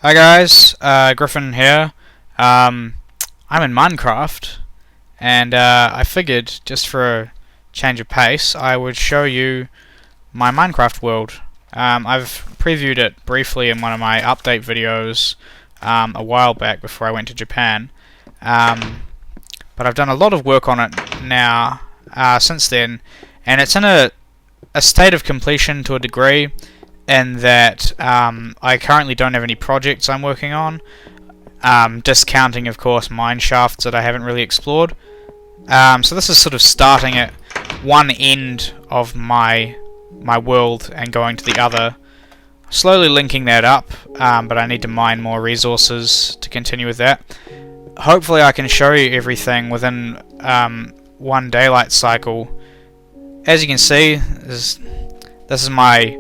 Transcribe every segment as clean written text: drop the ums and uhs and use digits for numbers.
Hi guys, Gryphon here. I'm in Minecraft, and I figured just for a change of pace I would show you my Minecraft world. I've previewed it briefly in one of my update videos a while back before I went to Japan, but I've done a lot of work on it now since then, and it's in a state of completion to a degree, in that I currently don't have any projects I'm working on, discounting of course mine shafts that I haven't really explored. So this is sort of starting at one end of my world and going to the other, slowly linking that up, but I need to mine more resources to continue with that. Hopefully I can show you everything within one daylight cycle. As you can see, this is my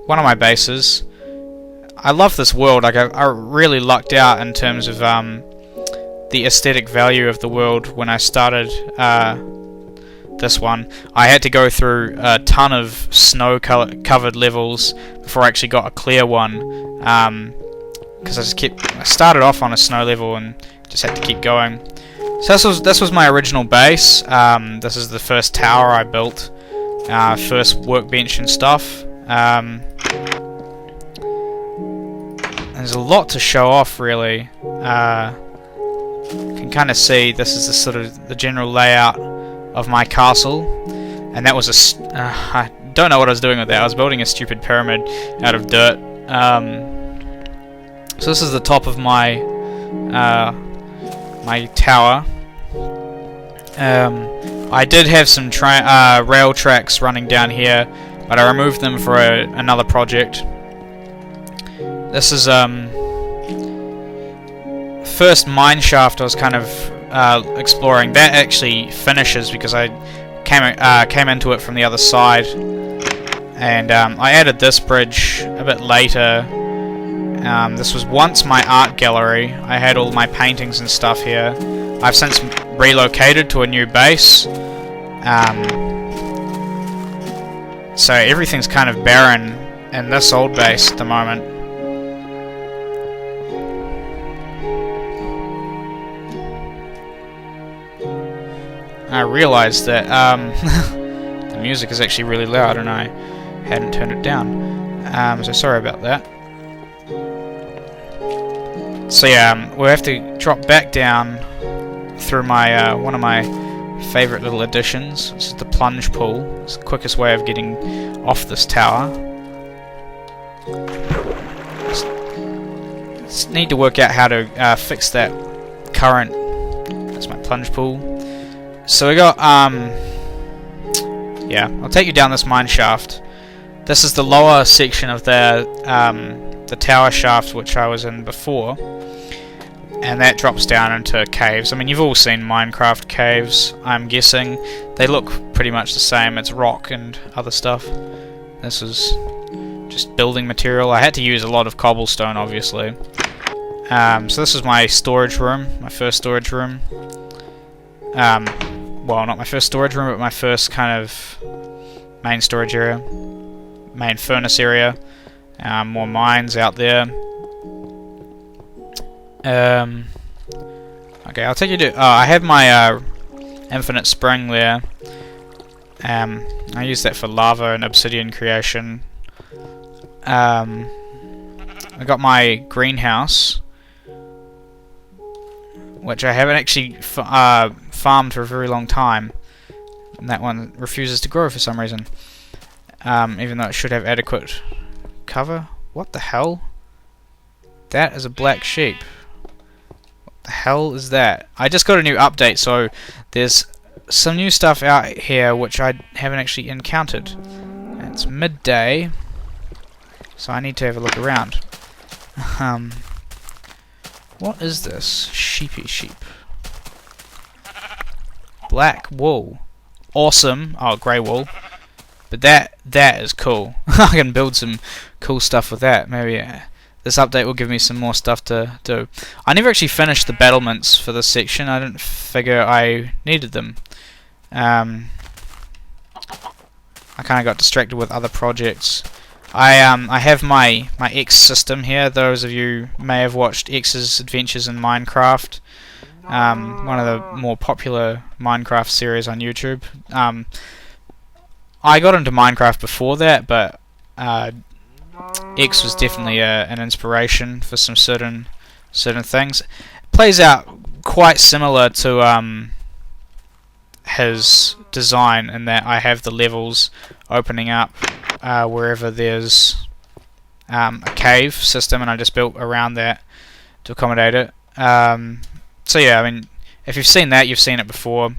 one of my bases. I love this world. Like I really lucked out in terms of the aesthetic value of the world when I started this one. I had to go through a ton of snow covered levels before I actually got a clear one, because I started off on a snow level and just had to keep going. So this was my original base. This is the first tower I built, first workbench and stuff. There's a lot to show off, really. You can kind of see this is the sort of the general layout of my castle, and that was I don't know what I was doing with that. I was building a stupid pyramid out of dirt. So this is the top of my my tower. I did have some rail tracks running down here, but I removed them for another project. This is first mine shaft I was kind of exploring. That actually finishes because I came into it from the other side, and I added this bridge a bit later. This was once my art gallery. I had all my paintings and stuff here. I've since relocated to a new base, so everything's kind of barren in this old base at the moment. I realised that the music is actually really loud and I hadn't turned it down, so sorry about that. So yeah, we'll have to drop back down through my one of my favourite little additions. This is the plunge pool. It's the quickest way of getting off this tower. Just need to work out how to fix that current. That's my plunge pool. So we got yeah, I'll take you down this mine shaft. This is the lower section of the tower shaft which I was in before, and that drops down into caves. I mean, you've all seen Minecraft caves, I'm guessing. They look pretty much the same. It's rock and other stuff. This is just building material. I had to use a lot of cobblestone, obviously. So this is my storage room, my first storage room. Well, not my first storage room, but my first kind of main storage area, main furnace area. More mines out there. Okay, I'll take you to. I have my infinite spring there. I use that for lava and obsidian creation. I got my greenhouse, which I haven't actually farmed for a very long time, and that one refuses to grow for some reason, even though it should have adequate cover. What the hell? That is a black sheep. What the hell is that? I just got a new update, so there's some new stuff out here which I haven't actually encountered. It's midday, so I need to have a look around. What is this? Sheepy sheep. Black wool. Awesome. Oh, grey wool. But that is cool. I can build some cool stuff with that. Maybe this update will give me some more stuff to do. I never actually finished the battlements for this section. I didn't figure I needed them. I kind of got distracted with other projects. I have my X system here. Those of you may have watched X's Adventures in Minecraft, one of the more popular Minecraft series on YouTube. I got into Minecraft before that, but X was definitely an inspiration for some certain things. It plays out quite similar to his design in that I have the levels opening up wherever there's a cave system, and I just built around that to accommodate it. So yeah, I mean, if you've seen that, you've seen it before.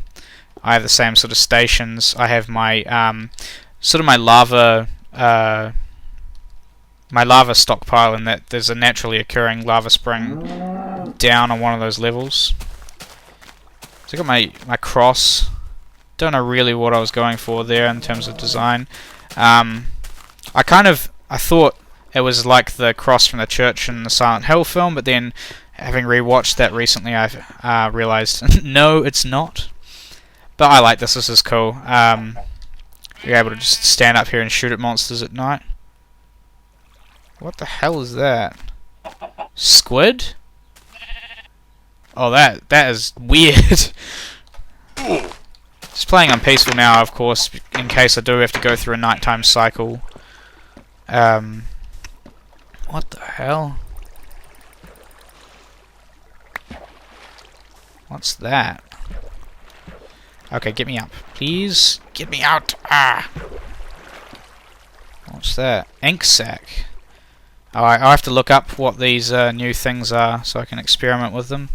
I have the same sort of stations. I have my sort of my lava stockpile, in that there's a naturally occurring lava spring down on one of those levels. So I got my cross. Don't know really what I was going for there in terms of design. I thought it was like the cross from the church in the Silent Hill film, but then having rewatched that recently, I've realized no, it's not. But I like this. This is cool. You're able to just stand up here and shoot at monsters at night. What the hell is that? Squid? Oh, that is weird. Just playing on peaceful now, of course, in case I do have to go through a nighttime cycle. What the hell? What's that? Okay, get me up. Please, get me out! Ah! What's that? Ink sac. Alright, I'll have to look up what these new things are so I can experiment with them.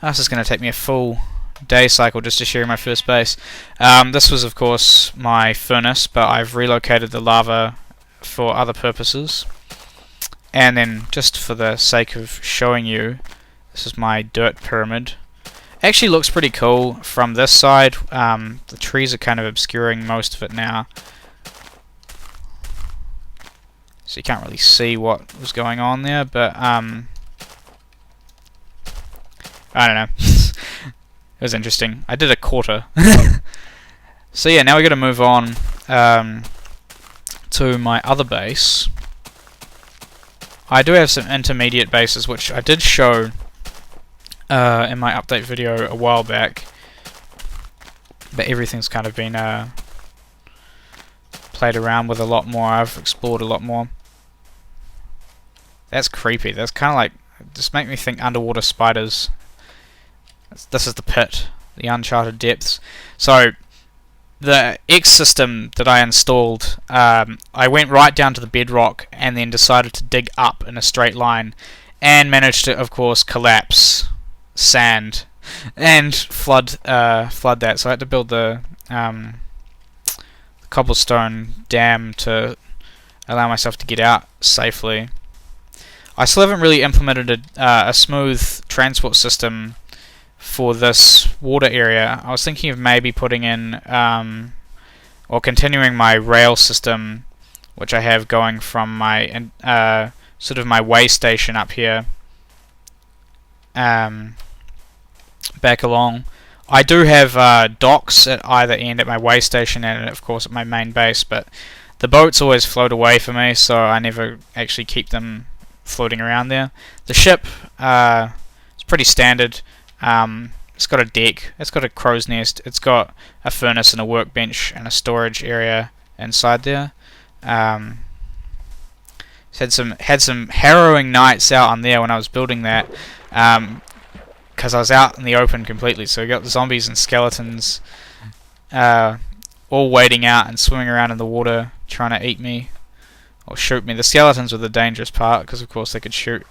This is going to take me a full day cycle just to share my first base. This was, of course, my furnace, but I've relocated the lava for other purposes. And then, just for the sake of showing you, this is my dirt pyramid. Actually looks pretty cool from this side. The trees are kind of obscuring most of it now, so you can't really see what was going on there, but I don't know. It was interesting. I did a quarter. So yeah, now we're going to move on to my other base. I do have some intermediate bases, which I did show in my update video a while back, but everything's kind of been played around with a lot more. I've explored a lot more. That's creepy. That's kind of like, just make me think underwater spiders. This is the pit, the uncharted depths. So the X system that I installed, I went right down to the bedrock and then decided to dig up in a straight line, and managed to, of course, collapse sand and flood that. So I had to build the cobblestone dam to allow myself to get out safely. I still haven't really implemented a smooth transport system for this water area. I was thinking of maybe putting in or continuing my rail system, which I have going from my sort of my way station up here back along. I do have docks at either end, at my way station and of course at my main base, but the boats always float away for me, so I never actually keep them floating around there. The ship is pretty standard. It's got a deck, it's got a crow's nest, it's got a furnace and a workbench and a storage area inside there. Had some harrowing nights out on there when I was building that, because I was out in the open completely. So we got the zombies and skeletons all wading out and swimming around in the water trying to eat me or shoot me. The skeletons were the dangerous part, because of course they could shoot.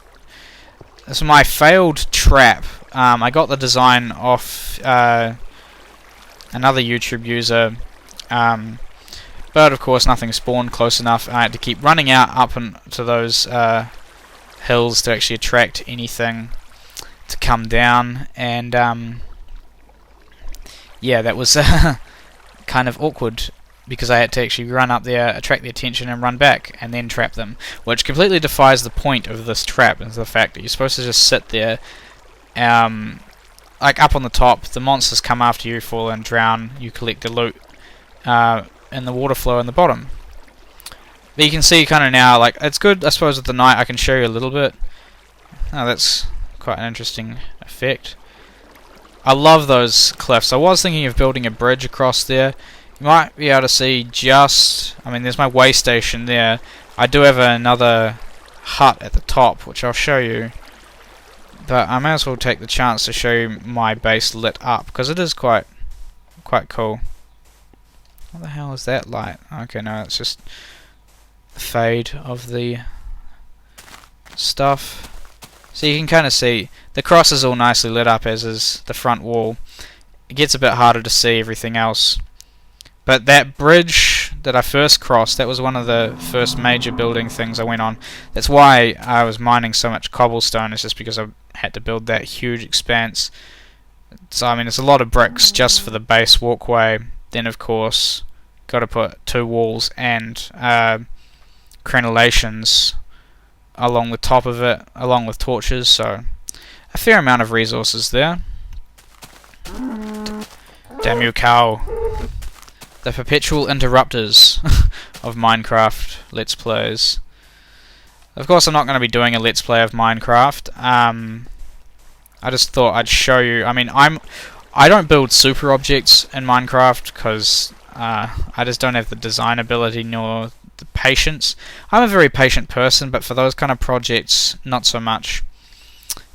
This is my failed trap. I got the design off another YouTube user, but of course nothing spawned close enough. I had to keep running out up into those hills to actually attract anything to come down, and yeah, that was kind of awkward, because I had to actually run up there, attract the attention, and run back, and then trap them, which completely defies the point of this trap, and the fact that you're supposed to just sit there, like up on the top. The monsters come after you, fall and drown, you collect the loot in the water flow in the bottom. But you can see kind of now, like, it's good, I suppose, with the night I can show you a little bit. Oh, that's quite an interesting effect. I love those cliffs. I was thinking of building a bridge across there. You might be able to see just... I mean, there's my way station there. I do have another hut at the top, which I'll show you. But I may as well take the chance to show you my base lit up, because it is quite cool. What the hell is that light? Okay, no, it's just the fade of the stuff. So you can kind of see the cross is all nicely lit up, as is the front wall. It gets a bit harder to see everything else. But that bridge that I first crossed, that was one of the first major building things I went on. That's why I was mining so much cobblestone, it's just because I had to build that huge expanse. So I mean, it's a lot of bricks just for the base walkway. Then of course, got to put 2 walls and crenellations along the top of it, along with torches, so a fair amount of resources there. Damn you, cow. The perpetual interrupters of Minecraft Let's Plays. Of course I'm not going to be doing a Let's Play of Minecraft. I just thought I'd show you. I mean, I don't build super objects in Minecraft because I just don't have the design ability nor the patience. I'm a very patient person, but for those kind of projects, not so much.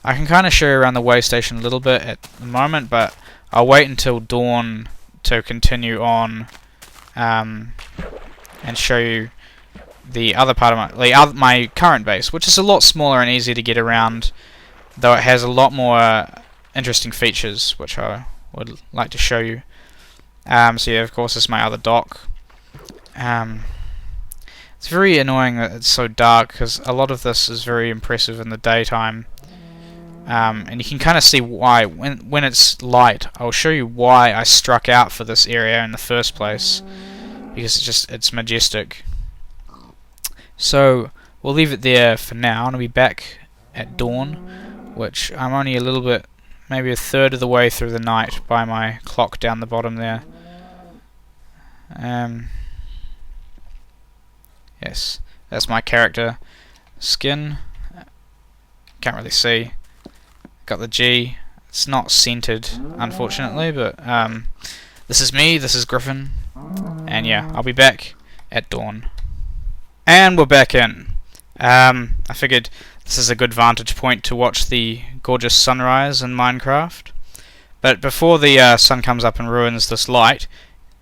I can kind of show you around the way station a little bit at the moment, but I'll wait until dawn to continue on and show you the other part of my current base, which is a lot smaller and easier to get around, though it has a lot more interesting features, which I would like to show you. So yeah, of course, this is my other dock. It's very annoying that it's so dark, because a lot of this is very impressive in the daytime. And you can kind of see why. When it's light, I'll show you why I struck out for this area in the first place, because it's majestic. So we'll leave it there for now, and I'll be back at dawn, which I'm only a little bit, maybe a third of the way through the night by my clock down the bottom there. Yes, that's my character skin. Can't really see. Got the G. It's not centered, unfortunately, but this is me, this is Gryphon, and yeah, I'll be back at dawn. And we're back in. I figured this is a good vantage point to watch the gorgeous sunrise in Minecraft. But before the sun comes up and ruins this light,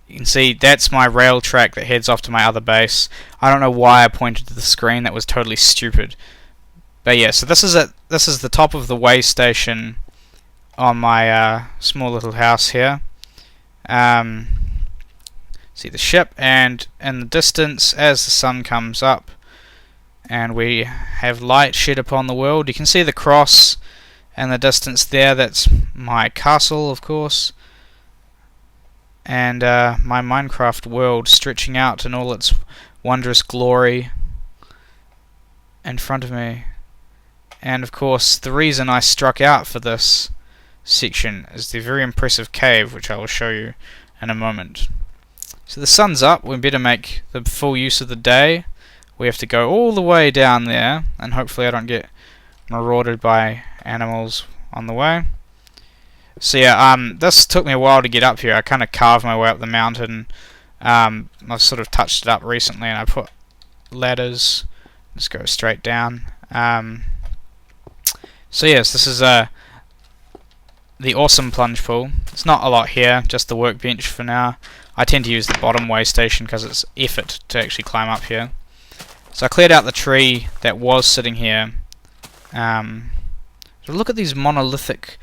you can see that's my rail track that heads off to my other base. I don't know why I pointed to the screen, that was totally stupid. But yeah, so this is the top of the way station on my small little house here. See the ship, and in the distance, as the sun comes up and we have light shed upon the world, you can see the cross and the distance there. That's my castle, of course, and my Minecraft world stretching out in all its wondrous glory in front of me. And of course, the reason I struck out for this section is the very impressive cave, which I will show you in a moment. So the sun's up, we better make the full use of the day. We have to go all the way down there, and hopefully I don't get marauded by animals on the way. So yeah, this took me a while to get up here. I kind of carved my way up the mountain. I've sort of touched it up recently, and I put ladders. Let's go straight down. So yes, this is the awesome plunge pool. It's not a lot here, just the workbench for now. I tend to use the bottom way station because it's effort to actually climb up here. So I cleared out the tree that was sitting here. So look at these monolithic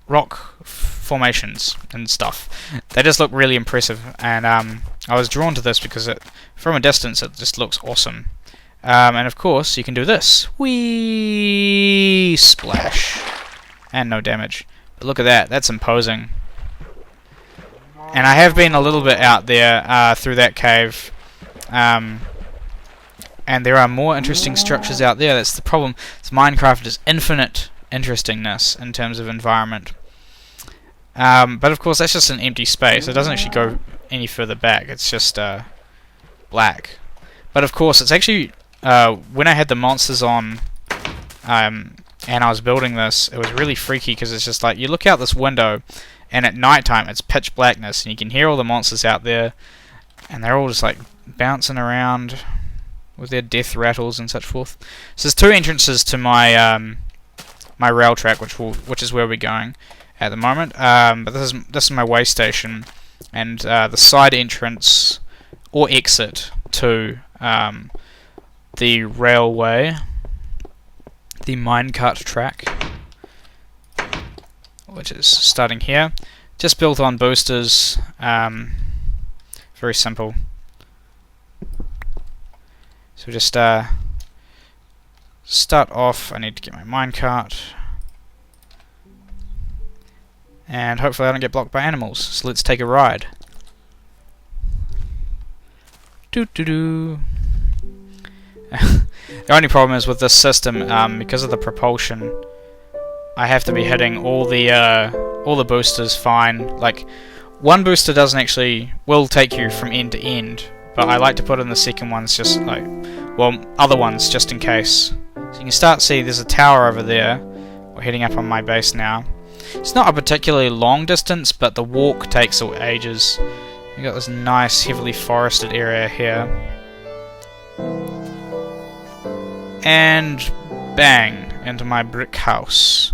rock formations and stuff. They just look really impressive, and I was drawn to this because from a distance it just looks awesome. And of course you can do this. Whee! Splash! And no damage. But look at that, that's imposing. And I have been a little bit out there through that cave. And there are more interesting structures out there. That's the problem. Minecraft is infinite interestingness in terms of environment. But of course that's just an empty space. It doesn't actually go any further back. It's just black. But of course, it's actually when I had the monsters on, and I was building this, it was really freaky because it's just like you look out this window, and at nighttime it's pitch blackness, and you can hear all the monsters out there, and they're all just like bouncing around with their death rattles and such forth. So there's two entrances to my my rail track, which is where we're going at the moment. But this is my way station, and the side entrance or exit to the railway, the minecart track, which is starting here. Just built on boosters. Very simple. So just start off. I need to get my minecart, and hopefully I don't get blocked by animals. So let's take a ride. Doo doo doo. The only problem is with this system, because of the propulsion, I have to be hitting all the boosters fine. Like, one booster will take you from end to end, but I like to put in the second ones just like, well, other ones just in case. So you can start to see there's a tower over there. We're heading up on my base now. It's not a particularly long distance, but the walk takes ages. We got this nice heavily forested area here. And bang, into my brick house.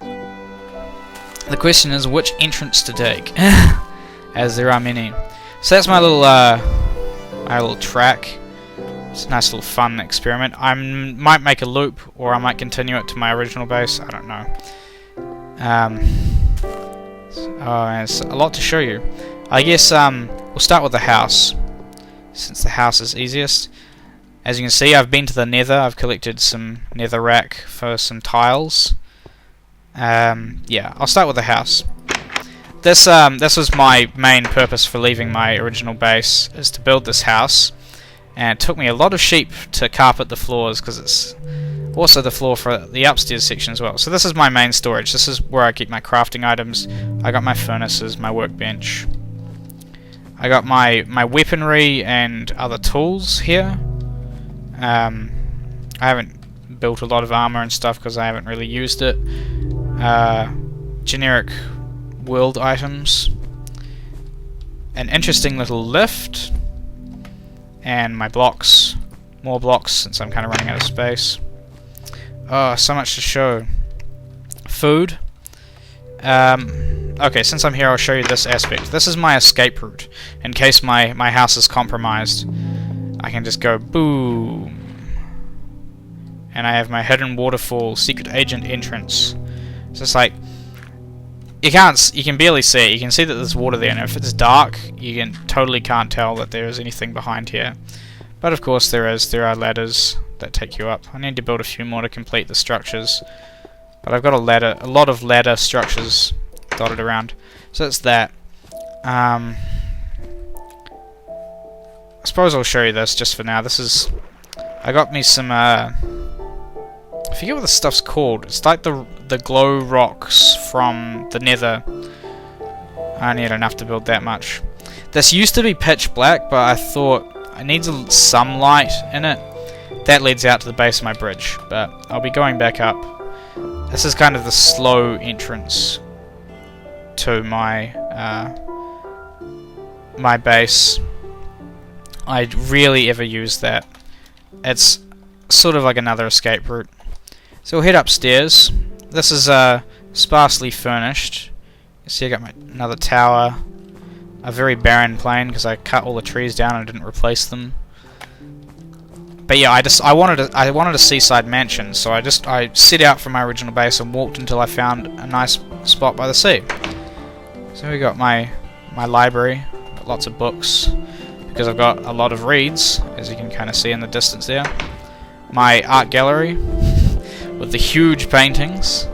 The question is which entrance to take, as there are many. So that's my little track. It's a nice little fun experiment. I might make a loop, or I might continue it to my original base. I don't know. There's a lot to show you. I guess we'll start with the house, since the house is easiest. As you can see, I've been to the nether. I've collected some netherrack for some tiles. Yeah, I'll start with the house. This was my main purpose for leaving my original base, is to build this house. And it took me a lot of sheep to carpet the floors, because it's also the floor for the upstairs section as well. So this is my main storage. This is where I keep my crafting items. I got my furnaces, my workbench. I got my weaponry and other tools here. I haven't built a lot of armor and stuff because I haven't really used it. Generic world items. An interesting little lift. And my blocks. More blocks since I'm kind of running out of space. Oh, so much to show. Food. Okay, since I'm here, I'll show you this aspect. This is my escape route. In case my house is compromised, I can just go boom. And I have my hidden waterfall secret agent entrance. It's just like, you can barely see it. You can see that there's water there, and if it's dark, you totally can't tell that there is anything behind here. But of course there is. There are ladders that take you up. I need to build a few more to complete the structures. But I've got a lot of ladder structures dotted around. So that's that. I suppose I'll show you this just for now. I got me some, I forget what the stuff's called. It's like the glow rocks from the nether. I only had enough to build that much. This used to be pitch black, but I thought I need some light in it. That leads out to the base of my bridge, but I'll be going back up. This is kind of the slow entrance to my my base. I rarely ever use that. It's sort of like another escape route. So we'll head upstairs. This is sparsely furnished. You see I got another tower. A very barren plain because I cut all the trees down and didn't replace them. But yeah, I wanted a seaside mansion, so I set out from my original base and walked until I found a nice spot by the sea. So we got my library, got lots of books because I've got a lot of reads, as you can kind of see in the distance there. My art gallery with the huge paintings.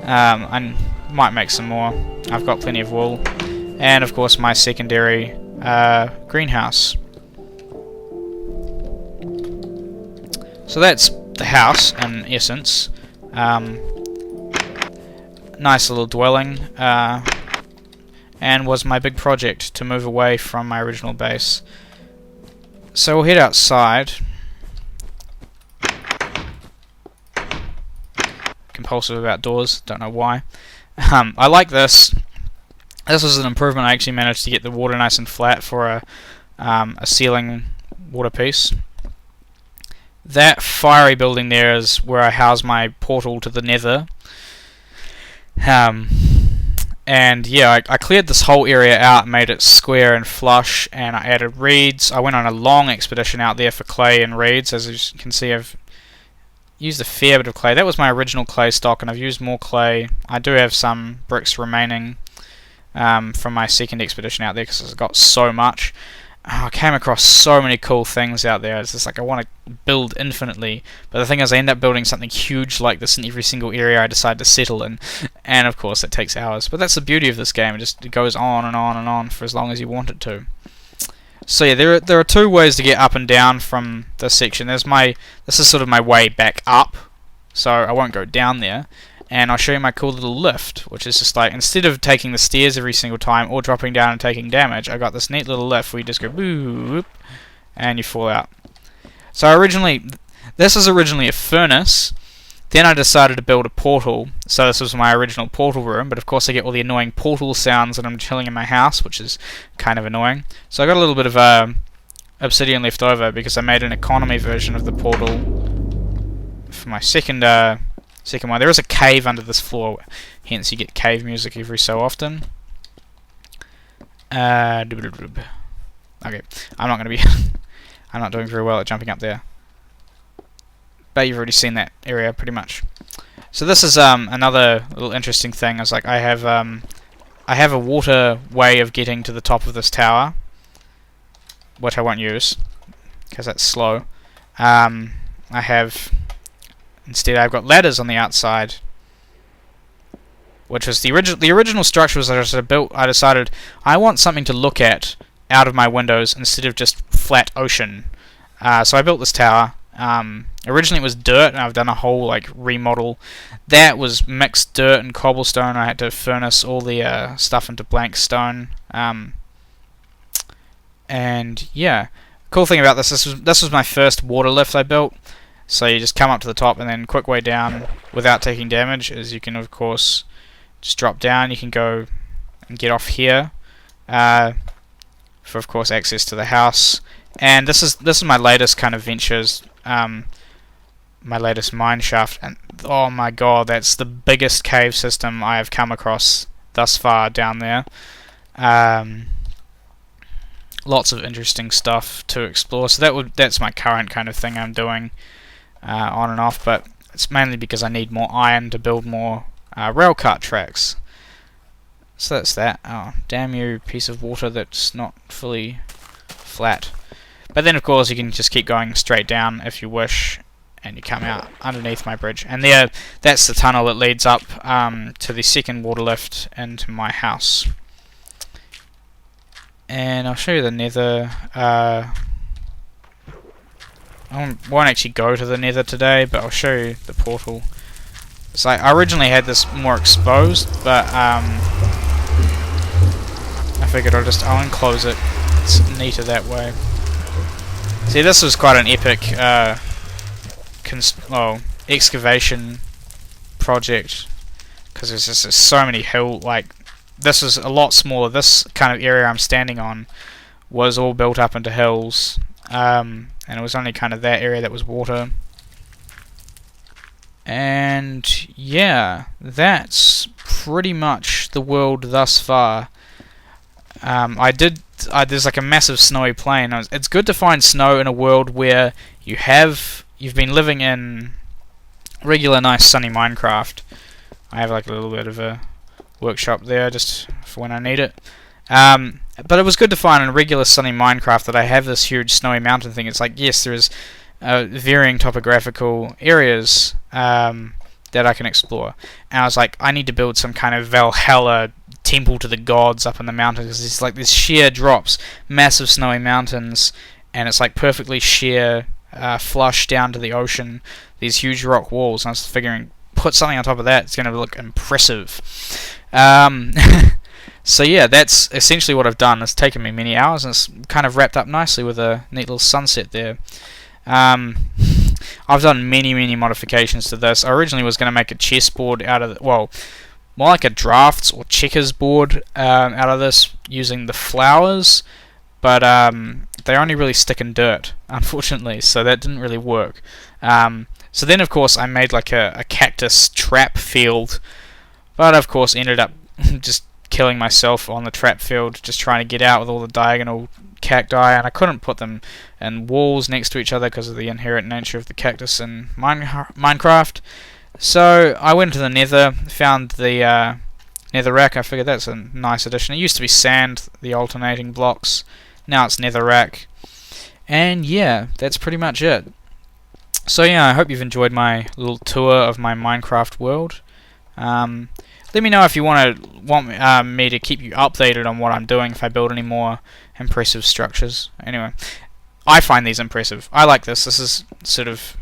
I might make some more. I've got plenty of wool, and of course my secondary greenhouse. So that's the house in essence. Nice little dwelling, and was my big project to move away from my original base. So we'll head outside. Compulsive about doors, don't know why. I like this. This was an improvement. I actually managed to get the water nice and flat for a ceiling water piece. That fiery building there is where I house my portal to the nether. And yeah, I cleared this whole area out, made it square and flush, and I added reeds. I went on a long expedition out there for clay and reeds. As you can see, I've used a fair bit of clay. That was my original clay stock, and I've used more clay. I do have some bricks remaining from my second expedition out there because I've got so much. I came across so many cool things out there. It's just like I want to build infinitely, but the thing is I end up building something huge like this in every single area I decide to settle in, and of course it takes hours. But that's the beauty of this game. It goes on and on and on for as long as you want it to. So yeah, there are two ways to get up and down from this section. This is sort of my way back up, so I won't go down there. And I'll show you my cool little lift, which is just like, instead of taking the stairs every single time or dropping down and taking damage, I got this neat little lift where you just go boop, and you fall out. So this was originally a furnace. Then I decided to build a portal, so this was my original portal room, but of course I get all the annoying portal sounds when I'm chilling in my house, which is kind of annoying. So I got a little bit of obsidian left over because I made an economy version of the portal for my second one. There is a cave under this floor, hence you get cave music every so often. Okay, I'm not going to be I'm not doing very well at jumping up there. But you've already seen that area pretty much. So this is another little interesting thing. Is like I have a water way of getting to the top of this tower, which I won't use because that's slow. Instead, I've got ladders on the outside, which was the original structure. Was I decided I want something to look at out of my windows instead of just flat ocean. So I built this tower. Originally it was dirt, and I've done a whole like remodel. That was mixed dirt and cobblestone. I had to furnace all the stuff into blank stone. And yeah, cool thing about this was my first water lift I built. So you just come up to the top and then quick way down without taking damage. As you can of course just drop down. You can go and get off here for of course access to the house. And this is my latest kind of ventures, my latest mine shaft, and oh my god, that's the biggest cave system I have come across thus far down there. Lots of interesting stuff to explore. So that's my current kind of thing I'm doing on and off, but it's mainly because I need more iron to build more railcart tracks. So that's that. Oh, damn you, piece of water that's not fully flat. But then of course you can just keep going straight down if you wish, and you come out underneath my bridge. And that's the tunnel that leads up to the second water lift into my house. And I'll show you the nether. I won't actually go to the nether today, but I'll show you the portal. So I originally had this more exposed, but I figured I'll enclose it. It's neater that way. See, this was quite an epic excavation project, because there's just so many this is a lot smaller. This kind of area I'm standing on was all built up into hills, and it was only kind of that area that was water. And yeah, that's pretty much the world thus far. There's like a massive snowy plain. It's good to find snow in a world where you've been living in regular nice sunny Minecraft. I have like a little bit of a workshop there just for when I need it. But it was good to find in regular sunny Minecraft that I have this huge snowy mountain thing. It's like, yes, there is varying topographical areas that I can explore. And I was like, I need to build some kind of Valhalla temple to the gods up in the mountains, because it's like this sheer drops, massive snowy mountains, and it's like perfectly sheer, flush down to the ocean, these huge rock walls. And I was figuring, put something on top of that, it's going to look impressive. So yeah, that's essentially what I've done. It's taken me many hours, and it's kind of wrapped up nicely with a neat little sunset there. Um, I've done many modifications to this. I originally was going to make a chessboard out of well, more like a drafts or checkers board out of this using the flowers, but they only really stick in dirt, unfortunately, so that didn't really work. So then, of course, I made like a cactus trap field, but of course ended up just killing myself on the trap field, just trying to get out with all the diagonal cacti, and I couldn't put them in walls next to each other because of the inherent nature of the cactus in Minecraft. So I went to the nether, found the netherrack. I figured that's a nice addition. It used to be sand, the alternating blocks. Now it's netherrack. And yeah, that's pretty much it. So yeah, I hope you've enjoyed my little tour of my Minecraft world. Let me know if you want me to keep you updated on what I'm doing, if I build any more impressive structures. Anyway, I find these impressive. I like this. This is sort of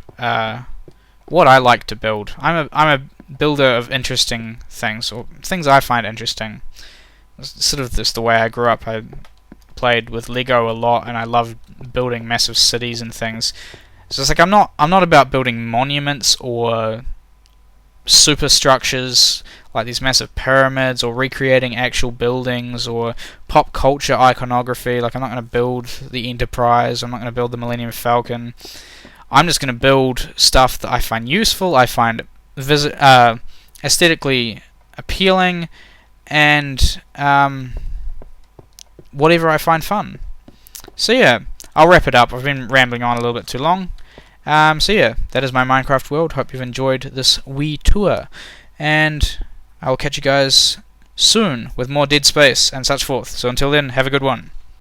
what I like to build. I'm a builder of interesting things, or things I find interesting. It's sort of just the way I grew up. I played with Lego a lot, and I love building massive cities and things. So it's like I'm not about building monuments or superstructures like these massive pyramids, or recreating actual buildings, or pop culture iconography. Like, I'm not going to build the Enterprise, I'm not going to build the Millennium Falcon. I'm just going to build stuff that I find useful, I find aesthetically appealing, and whatever I find fun. So yeah, I'll wrap it up. I've been rambling on a little bit too long. So yeah, that is my Minecraft world. Hope you've enjoyed this wee tour, and I will catch you guys soon with more Dead Space and such forth. So until then, have a good one.